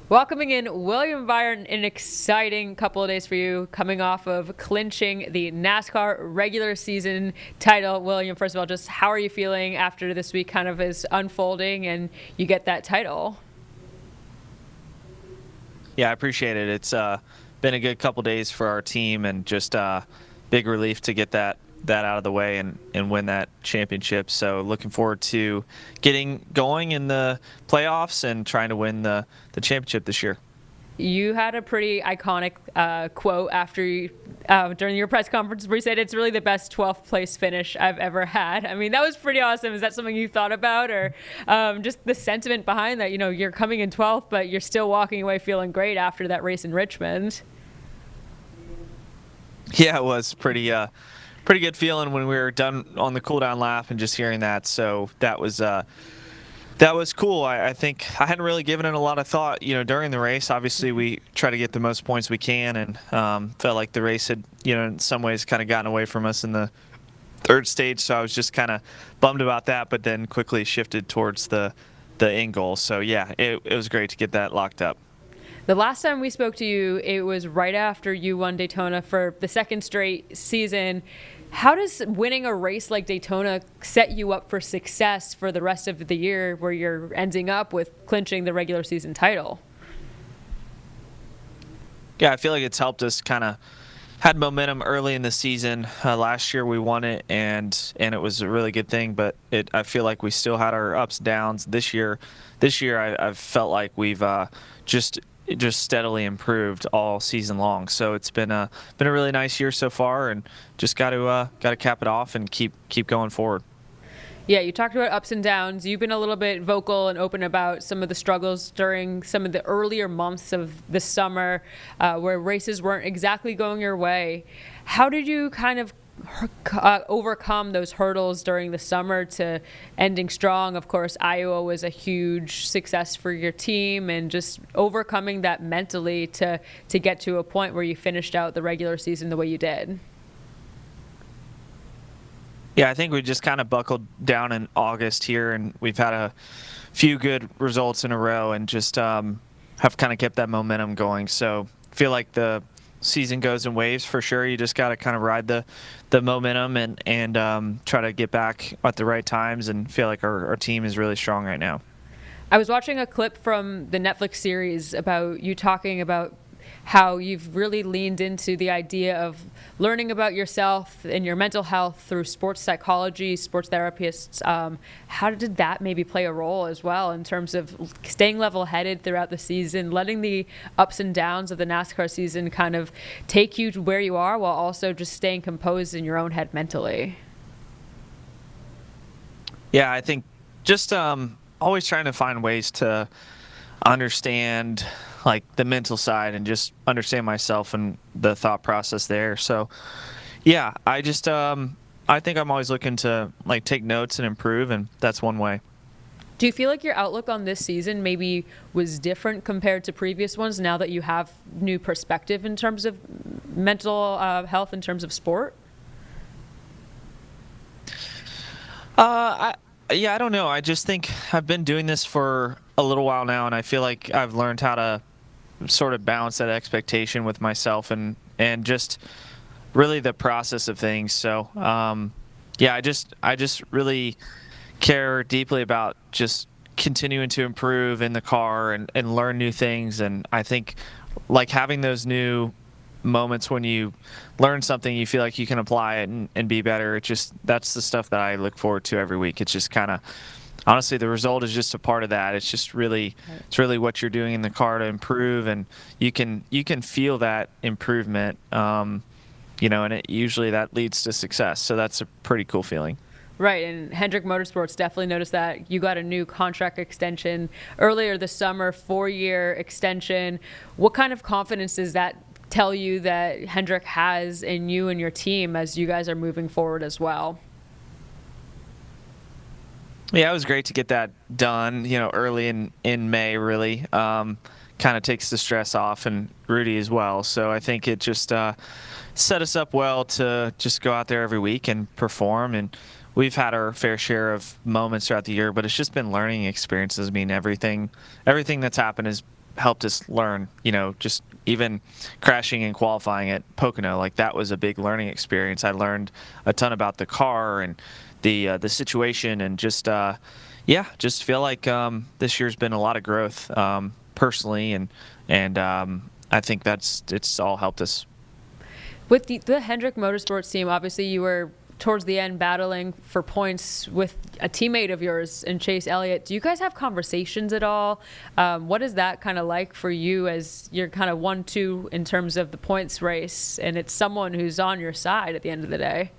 Welcoming in William Byron, an exciting couple of days for you, coming off of clinching the NASCAR regular season title. William, first of all, just how are you feeling after this week kind of is unfolding and you get that title? Yeah, I appreciate it. It's been a good couple days for our team, and just big relief to get that out of the way and win that championship. So looking forward to getting going in the playoffs and trying to win the championship this year. You had a pretty iconic quote during your press conference where you said it's really the best 12th place finish I've ever had. I mean, that was pretty awesome. Is that something you thought about, or just the sentiment behind that? You know, you're coming in 12th, but you're still walking away feeling great after that race in Richmond. Yeah, it was pretty good feeling when we were done on the cool down lap and just hearing that. So that was cool. I think I hadn't really given it a lot of thought, during the race. Obviously, we try to get the most points we can, and felt like the race had, in some ways kind of gotten away from us in the third stage. So I was just kind of bummed about that, but then quickly shifted towards the end goal. So yeah, it was great to get that locked up. The last time we spoke to you, it was right after you won Daytona for the second straight season. How does winning a race like Daytona set you up for success for the rest of the year where you're ending up with clinching the regular season title? Yeah, I feel like it's helped us kind of had momentum early in the season. Last year we won it, and it was a really good thing, but I feel like we still had our ups and downs. This year I've felt like we've just steadily improved all season long. So it's been a really nice year so far, and just got to cap it off and keep going forward. Yeah, you talked about ups and downs. You've been a little bit vocal and open about some of the struggles during some of the earlier months of the summer where races weren't exactly going your way. How did you kind of overcome those hurdles during the summer to ending strong? Of course, Iowa was a huge success for your team, and just overcoming that mentally to get to a point where you finished out the regular season the way you did. Yeah, I think we just kind of buckled down in August here, and we've had a few good results in a row, and just have kind of kept that momentum going. So I feel like the season goes in waves for sure. You just got to kind of ride the momentum and try to get back at the right times, and feel like our team is really strong right now. I was watching a clip from the Netflix series about you talking about how you've really leaned into the idea of learning about yourself and your mental health through sports psychology, sports therapists. How did that maybe play a role as well in terms of staying level-headed throughout the season, letting the ups and downs of the NASCAR season kind of take you to where you are while also just staying composed in your own head mentally? Yeah, I think just always trying to find ways to understand like the mental side and just understand myself and the thought process there. So yeah, I think I'm always looking to like take notes and improve, and that's one way. Do you feel like your outlook on this season maybe was different compared to previous ones now that you have new perspective in terms of mental health in terms of sport? I don't know. I just think I've been doing this for a little while now, and I feel like I've learned how to sort of balance that expectation with myself and just really the process of things. So I just really care deeply about just continuing to improve in the car and learn new things. And I think like having those new moments when you learn something, you feel like you can apply it and be better. That's the stuff that I look forward to every week. It's just kind of, honestly, the result is just a part of that. It's just really, it's really what you're doing in the car to improve, and you can feel that improvement, and usually that leads to success. So that's a pretty cool feeling. Right, and Hendrick Motorsports definitely noticed that. You got a new contract extension earlier this summer, 4-year extension. What kind of confidence does that tell you that Hendrick has in you and your team as you guys are moving forward as well? Yeah, it was great to get that done, early in May, really. Kind of takes the stress off, and Rudy as well. So I think it just set us up well to just go out there every week and perform. And we've had our fair share of moments throughout the year, but it's just been learning experiences. I mean, everything that's happened has helped us learn, just even crashing and qualifying at Pocono, like that was a big learning experience. I learned a ton about the car and the situation, and just feel like this year's been a lot of growth personally, and I think it's all helped us. With the Hendrick Motorsports team, obviously you were towards the end battling for points with a teammate of yours in Chase Elliott. Do you guys have conversations at all? What is that kind of like for you, as you're kind of 1-2 in terms of the points race, and it's someone who's on your side at the end of the day?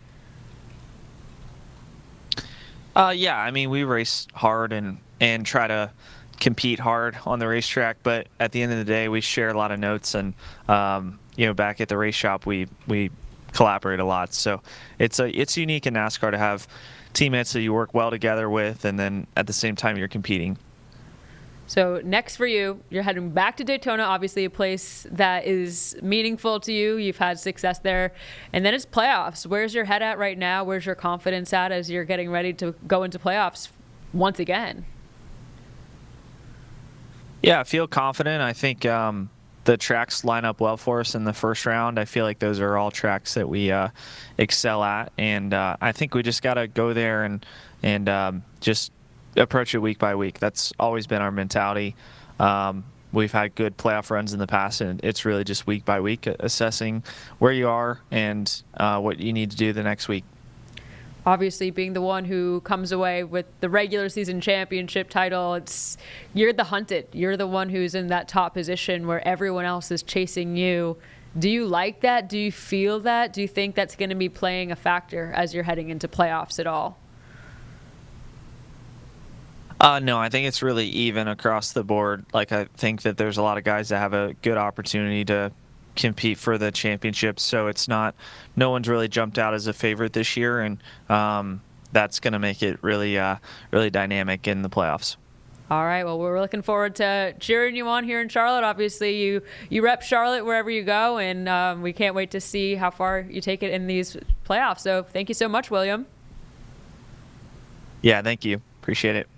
Yeah, I mean, we race hard and try to compete hard on the racetrack, but at the end of the day, we share a lot of notes, and back at the race shop, we collaborate a lot. So it's unique in NASCAR to have teammates that you work well together with, and then at the same time you're competing. So next for you, you're heading back to Daytona, obviously a place that is meaningful to you. You've had success there. And then it's playoffs. Where's your head at right now? Where's your confidence at as you're getting ready to go into playoffs once again? Yeah, I feel confident. I think the tracks line up well for us in the first round. I feel like those are all tracks that we excel at, and I think we just got to go there and just approach it week by week. That's always been our mentality. We've had good playoff runs in the past, and it's really just week by week assessing where you are and what you need to do the next week. Obviously, being the one who comes away with the regular season championship title, you're the hunted. You're the one who's in that top position where everyone else is chasing you. Do you like that? Do you feel that? Do you think that's going to be playing a factor as you're heading into playoffs at all? No, I think it's really even across the board. Like, I think that there's a lot of guys that have a good opportunity to compete for the championship, so no one's really jumped out as a favorite this year, and that's going to make it really dynamic in the playoffs. All right, well, we're looking forward to cheering you on here in Charlotte. Obviously, you rep Charlotte wherever you go, and we can't wait to see how far you take it in these playoffs. So thank you so much, William. Yeah, thank you. Appreciate it.